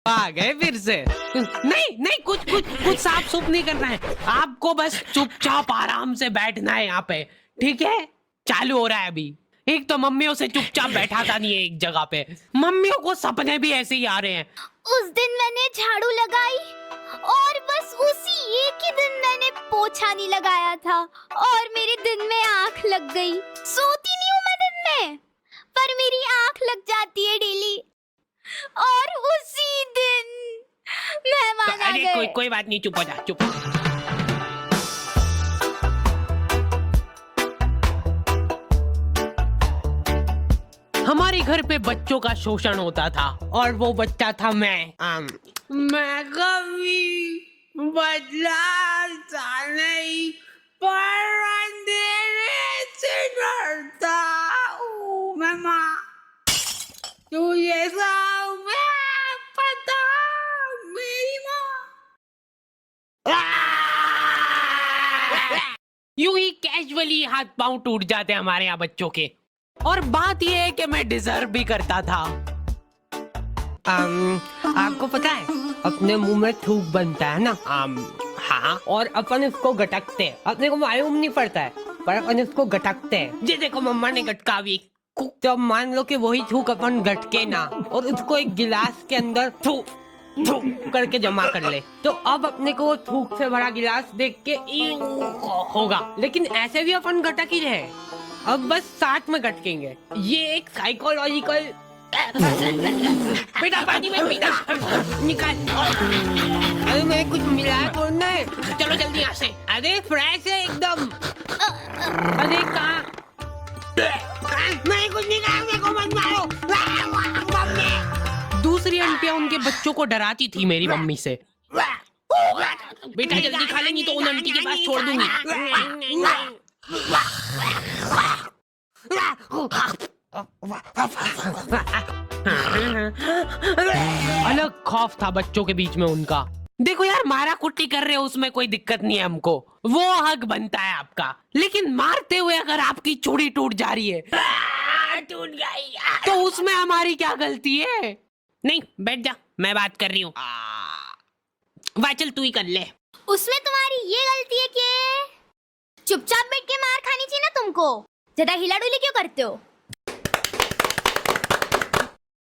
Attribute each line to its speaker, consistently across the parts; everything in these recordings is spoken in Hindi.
Speaker 1: आ गए फिर से। नहीं नहीं, कुछ कुछ कुछ साफ सुफ नहीं करना है आपको, बस चुपचाप आराम से बैठना है यहाँ पे, ठीक है? चालू हो रहा है अभी। एक तो मम्मियों से चुपचाप बैठाता नहीं है एक जगह पे, मम्मियों को सपने भी ऐसे ही आ रहे हैं।
Speaker 2: उस दिन मैंने झाड़ू लगाई और बस उसी एक ही दिन मैंने पोछा नहीं लगाया था और मेरे दिन में आंख लग गई। सोती नहीं हूँ मैं दिन में, पर मेरी आंख लग जाती है डेली और उसी दिन मेहमान आ गए।
Speaker 1: कोई बात नहीं, चुप हो जा, चुप। हमारे घर पे बच्चों का शोषण होता था और वो बच्चा था मैं कभी बदलाता नहीं, पर अंधेरे से डरता हूँ। मैं माँ तुझे सब पता, मेरी माँ। यूं ही कैजुअली हाथ पांव टूट जाते हमारे यहाँ बच्चों के। और बात यह है कि मैं डिजर्व भी करता था। आपको पता है अपने मुंह में थूक बनता है ना? हाँ, और अपन इसको गटकते हैं, अपने को मालूम नहीं पड़ता है पर अपन इसको गटकते हैं। जैसे देखो मम्मा ने गटका भी, तो मान लो कि वही थूक अपन गटके ना और उसको एक गिलास के अंदर थूक थूक करके जमा कर ले, तो अब अपने को वो थूक से भरा गिलास देख के होगा। लेकिन ऐसे भी अपन गटक ही रहे, अब बस साथ में गटकेंगे। ये एक साइकोलॉजिकल। बेटा पानी में पीना निकाल। अरे मैं कुछ मिलाया तो नहीं, चलो जल्दी यहाँ से। अरे फ्रेश है एकदम। अरे कहाँ? मैं कुछ नहीं कहा, मेरे को मत मारो। दूसरी आंटियां उनके बच्चों को डराती थी मेरी मम्मी से। बेटा जल्दी खा ले, नहीं तो उन आंटी के पास छोड़ दूंगी। अलग खौफ था बच्चों के बीच में उनका। देखो यार, मारा कुट्टी कर रहे हो उसमें कोई दिक्कत नहीं है हमको, वो हक बनता है आपका। लेकिन मारते हुए अगर आपकी चूड़ी टूट जा रही है, टूट गई, तो उसमें हमारी क्या गलती है? नहीं, बैठ जा, मैं बात कर रही हूँ। वाह, चल तू ही कर ले।
Speaker 2: उसमें तुम्हारी ये गलती है कि चुपचाप बैठ के मार खानी चाहिए ना तुमको, ज्यादा हिला डुली क्यों करते हो?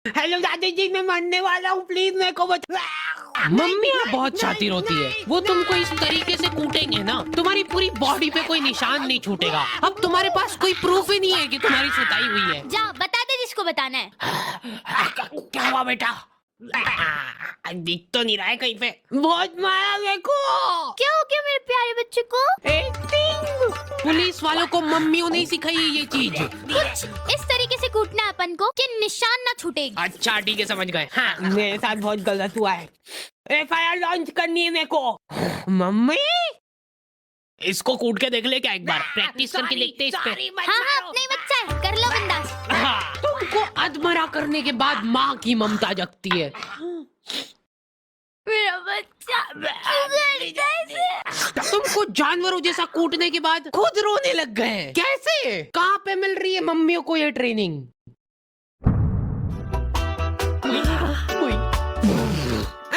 Speaker 1: हेलो दादी जी, मैं मरने वाला हूँ, प्लीज मेरे को बचा। मम्मी बहुत शातिर होती है, वो तुमको इस तरीके से कूटेंगे ना तुम्हारी पूरी बॉडी पे कोई निशान नहीं छूटेगा। अब तुम्हारे पास कोई प्रूफ ही नहीं है कि तुम्हारी सुताई हुई है।
Speaker 2: जा बता दे जिसको बताना है।
Speaker 1: क्या हुआ बेटा? दिख तो नहीं रहा है कहीं पे। बहुत मारा मेरे को।
Speaker 2: क्या हो गया मेरे प्यारे बच्चे को?
Speaker 1: पुलिस वालों को मम्मियों ने सिखाई है ये चीज।
Speaker 2: कुछ इस तरीके से कूटना है अपन को कि निशान ना छूटेगी।
Speaker 1: अच्छा ठीक है, समझ गए। हाँ, मेरे साथ बहुत गलत हुआ है, FIR लॉन्च करनी है मेरे को। मम्मी इसको कूट के देख ले क्या, एक बार प्रैक्टिस करके देखते हैं इस पे।
Speaker 2: हाँ, अपना ही बच्चा है, कर लो बिंदास।
Speaker 1: तुमको अधमरा करने के बाद माँ की ममता जगती है।
Speaker 2: मेरा बच्चा
Speaker 1: तुमको जानवरों जैसा कूटने के बाद खुद रोने लग गए हैं। कैसे? कहाँ पे मिल रही है मम्मियों को ये ट्रेनिंग?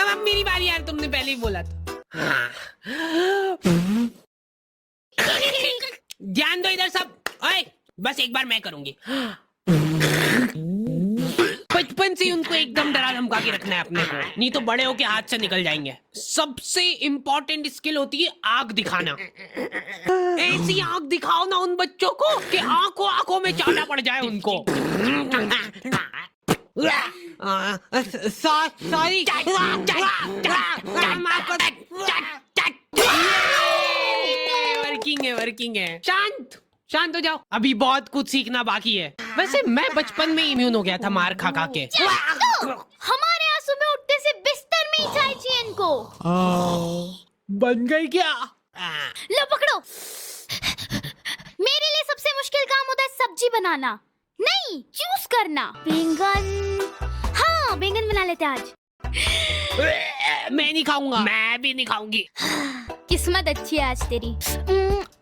Speaker 1: अब मेरी बारी यार, तुमने पहले ही बोला था। ध्यान दो इधर सब। ओए, बस एक बार मैं करूंगी। बचपन से उनको एकदम डरा धमका के रखना है अपने को, नहीं तो बड़े होके हाथ से निकल जाएंगे। सबसे इम्पोर्टेंट स्किल होती है आंख दिखाना। ऐसी आंख दिखाओ ना उन बच्चों को कि आंखों आंखों में चाटा पड़ जाए उनको। सॉरी, वर्किंग है। शांत हो जाओ, अभी बहुत कुछ सीखना बाकी है। वैसे मैं बचपन में इम्यून हो गया था मार खा खा के।
Speaker 2: हमारे यहाँ सुबह उठते से बिस्तर में ही चाय चाहिए इनको।
Speaker 1: बन गई क्या?
Speaker 2: लो पकड़ो। मेरे लिए सबसे मुश्किल काम होता है सब्जी बनाना, नहीं चूज करना। बैंगन, हाँ बैंगन बना लेते आज।
Speaker 1: मैं नहीं खाऊंगा। मैं भी नहीं खाऊंगी।
Speaker 2: किस्मत अच्छी है आज तेरी।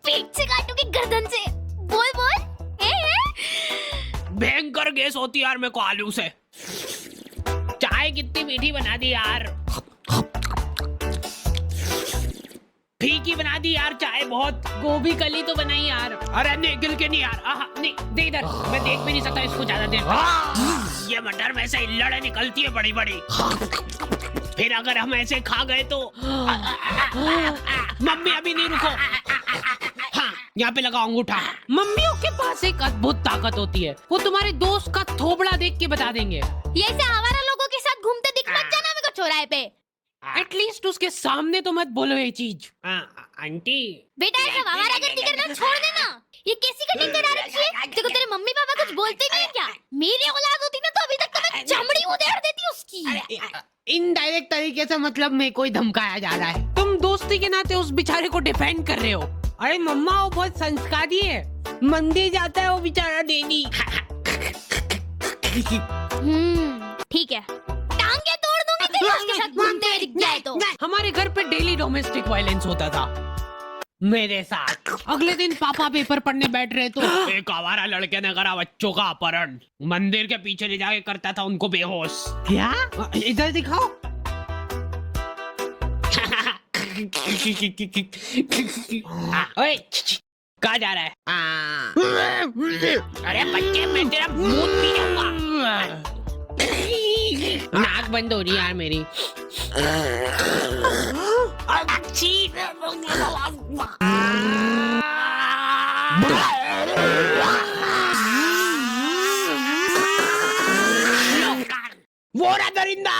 Speaker 2: पेट से काटूंगी गर्दन से। बोल बोल। भयंकर
Speaker 1: गैस होती है यार मेरे को आलू से। चाय
Speaker 3: चाय कितनी मीठी बना दी यार, फीकी बना दी यार चाय बहुत। गोभी कली तो बनाई यार। अरे नहीं गिल के नहीं यार, नहीं दे इधर, मैं देख भी नहीं सकता इसको ज्यादा देर तक। ये मटर में से इल्लड़े निकलती है बड़ी बड़ी, फिर अगर हम ऐसे खा गए तो मम्मी अभी नहीं रुको। हाँ यहाँ पे लगाओ अंगूठा। मम्मियों के पास एक अद्भुत ताकत होती है, वो तुम्हारे दोस्त का थोबड़ा देख के बता देंगे।
Speaker 2: ये ऐसे आवारा लोगों के साथ घूमते दिख मत जाना मेरे को चौराहे पे।
Speaker 3: एटलीस्ट उसके सामने तो मत बोलो ये चीज। आंटी
Speaker 2: बेटा ऐसा आवारागर्दी करना छोड़ देना। ये कैसी कटिंग करा रखी है? देखो तेरे मम्मी पापा कुछ बोलते नहीं है क्या? मेरी औलाद होती ना तो अभी तक तो मैं चमड़ी उधेड़ देती उसकी।
Speaker 1: इनडायरेक्ट तरीके से मतलब मेरे को ही धमकाया जा रहा है।
Speaker 3: तुम दोस्ती के नाते उस बेचारे को डिफेंड कर रहे हो।
Speaker 1: अरे मम्मा वो बहुत संस्कारी है, मंदिर जाता है वो बेचारा डेली।
Speaker 2: ठीक है, टांगे तोड़ दूंगी तेरी उसके साथ घूमते हुए दिख जाए तो।
Speaker 3: हमारे घर पे डेली डोमेस्टिक वायलेंस होता था
Speaker 1: मेरे साथ।
Speaker 3: अगले दिन पापा पेपर पढ़ने बैठ रहे तो एक आवारा लड़के ने करा बच्चों का अपहरण, मंदिर के पीछे ले जाके करता था उनको बेहोश।
Speaker 1: क्या? इधर दिखाओ।
Speaker 3: ओए कहाँ जा रहा है? अरे बच्चे मैं तेरा मूत पी जाऊंगा। नाक बंद हो रही यार मेरी। वो रहा दरिंदा।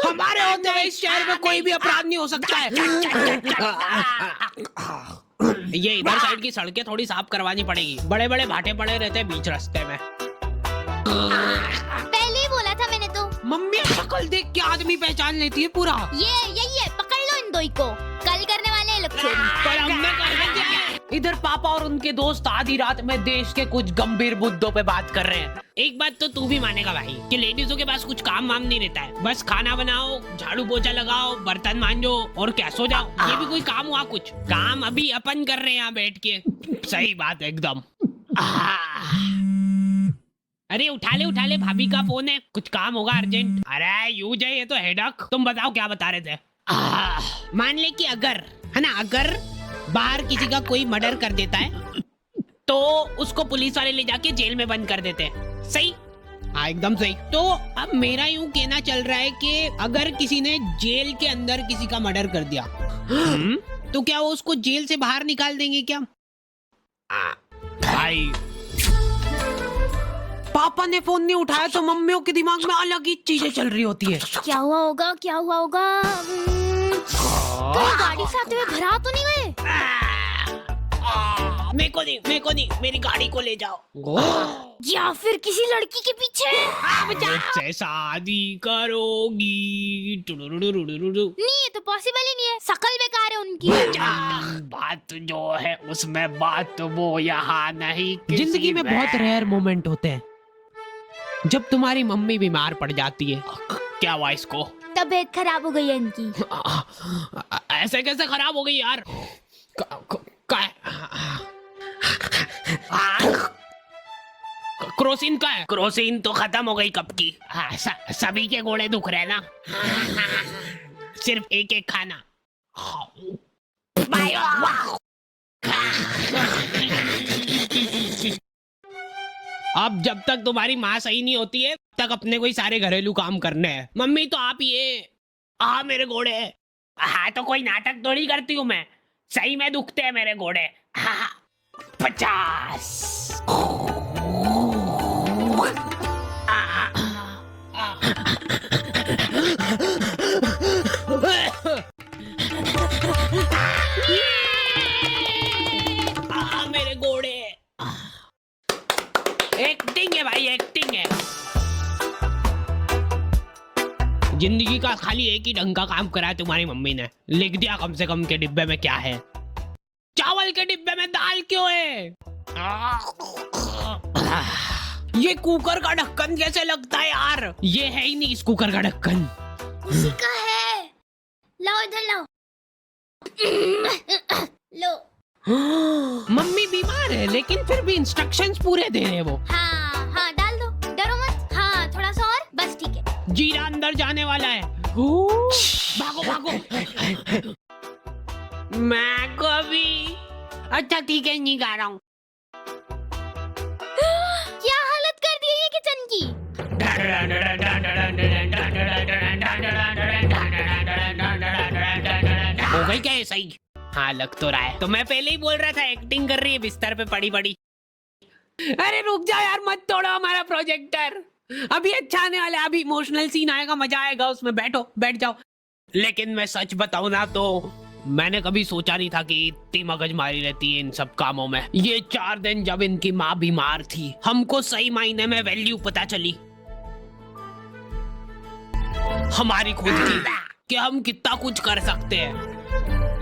Speaker 3: हमारे होते हुए इस शहर में कोई भी अपराध नहीं हो सकता है। ये इधर साइड की सड़कें थोड़ी साफ करवानी पड़ेगी, बड़े बड़े भाटे पड़े रहते हैं बीच रास्ते में।
Speaker 2: पहले ही बोला था मैंने तो।
Speaker 3: मम्मी शक्ल देख के आदमी पहचान लेती है पूरा।
Speaker 2: ये यही है, पकड़ लो इन दो को, कल करने वाले हैं लोग चोरी।
Speaker 3: पर हमने करना क्या है? इधर पापा और उनके दोस्त आधी रात में देश के कुछ गंभीर मुद्दों पे बात कर रहे हैं। एक बात तो तू भी मानेगा भाई कि लेडीजों के पास कुछ काम वाम नहीं रहता है, बस खाना बनाओ, झाड़ू पोछा लगाओ, बर्तन मांजो और क्या सो जाओ। ये भी कोई काम हुआ? कुछ काम अभी अपन कर रहे हैं यहाँ बैठ के। सही बात है एकदम। अरे उठा ले भाभी का फोन है, कुछ काम होगा अर्जेंट। अरे यूज है ये तो हेडक। तुम बताओ क्या बता रहे थे? मान ले कि अगर है ना, अगर बाहर किसी का कोई मर्डर कर देता है तो उसको पुलिस वाले ले जाके जेल में बंद कर देते हैं। सही? हाँ एकदम सही। तो अब मेरा यूं कहना चल रहा है कि अगर किसी ने जेल के अंदर किसी का मर्डर कर दिया तो क्या वो उसको जेल से बाहर निकाल देंगे क्या? भाई पापा ने फोन नहीं उठाया तो मम्मियों के दिमाग में अलग ही चीजें चल रही होती है।
Speaker 2: क्या हुआ होगा, क्या हुआ होगा? कहीं गाड़ी से आते हुए घर आ तो नहीं गए?
Speaker 3: मेरे को नहीं, मेरी गाड़ी को ले जाओ।
Speaker 2: या फिर किसी लड़की के पीछे?
Speaker 3: मुझसे शादी करोगी?
Speaker 2: नहीं, ये तो पॉसिबल ही नहीं है, शकल बेकार है उनकी।
Speaker 3: बात जो है उसमें बात वो यहाँ नहीं। जिंदगी में बहुत रेयर मोमेंट होते हैं जब तुम्हारी मम्मी बीमार पड़ जाती है। क्या हुआ इसको?
Speaker 2: तबीयत खराब हो गई है इनकी।
Speaker 3: ऐसे कैसे खराब हो गई यार? क्रोसिन का है? क्रोसिन तो खत्म हो गई कब की। सभी के गोड़े दुख रहे ना, सिर्फ एक एक खाना। अब जब तक तुम्हारी माँ सही नहीं होती है तक अपने को ही सारे घरेलू काम करने हैं। मम्मी तो आप ये मेरे घोड़े। हाँ तो कोई नाटक थोड़ी करती हूँ मैं, सही में दुखते हैं मेरे घोड़े। 50। मेरे घोड़े। एक्टिंग है भाई, एक्टिंग है। जिंदगी का खाली एक ही ढंग का काम करा है तुम्हारी मम्मी ने, लिख दिया कम से कम के डिब्बे में क्या है। चावल के डिब्बे में दाल क्यों है? ये कुकर का ढक्कन कैसे लगता है यार? ये है ही नहीं इस कुकर का ढक्कन।
Speaker 2: किसी का है, लाओ इधर लाओ। लो।
Speaker 3: मम्मी बीमार है लेकिन फिर भी इंस्ट्रक्शंस पूरे दे रहे हैं वो।
Speaker 2: हाँ डाल दो, डरो मत। हाँ थोड़ा सा और, बस ठीक
Speaker 3: जीरा अंदर जाने वाला है। भागो भागो। मैं को भी। अच्छा ठीक है, नहीं गा रहा हूँ।
Speaker 2: क्या हालत कर दी है ये किचन की।
Speaker 3: हो गई क्या ये सही? हाँ लग तो रहा है। तो मैं पहले ही बोल रहा था एक्टिंग कर रही है बिस्तर पे पड़ी पड़ी। अरे रुक जाओ यार, मत तोड़ो हमारा प्रोजेक्टर। अभी अच्छा आने वाला है, अभी इमोशनल सीन आएगा, मजा आएगा उसमें। बैठो, बैठ जाओ। लेकिन मैं सच बताऊं ना तो मैंने कभी सोचा नहीं था कि इतनी मगजमारी रहती है इन सब कामों में। ये 4 दिन जब इनकी माँ बीमार थी, हमको सही मायने में वैल्यू पता चली हमारी खुद की, कि हम कितना कुछ कर सकते हैं।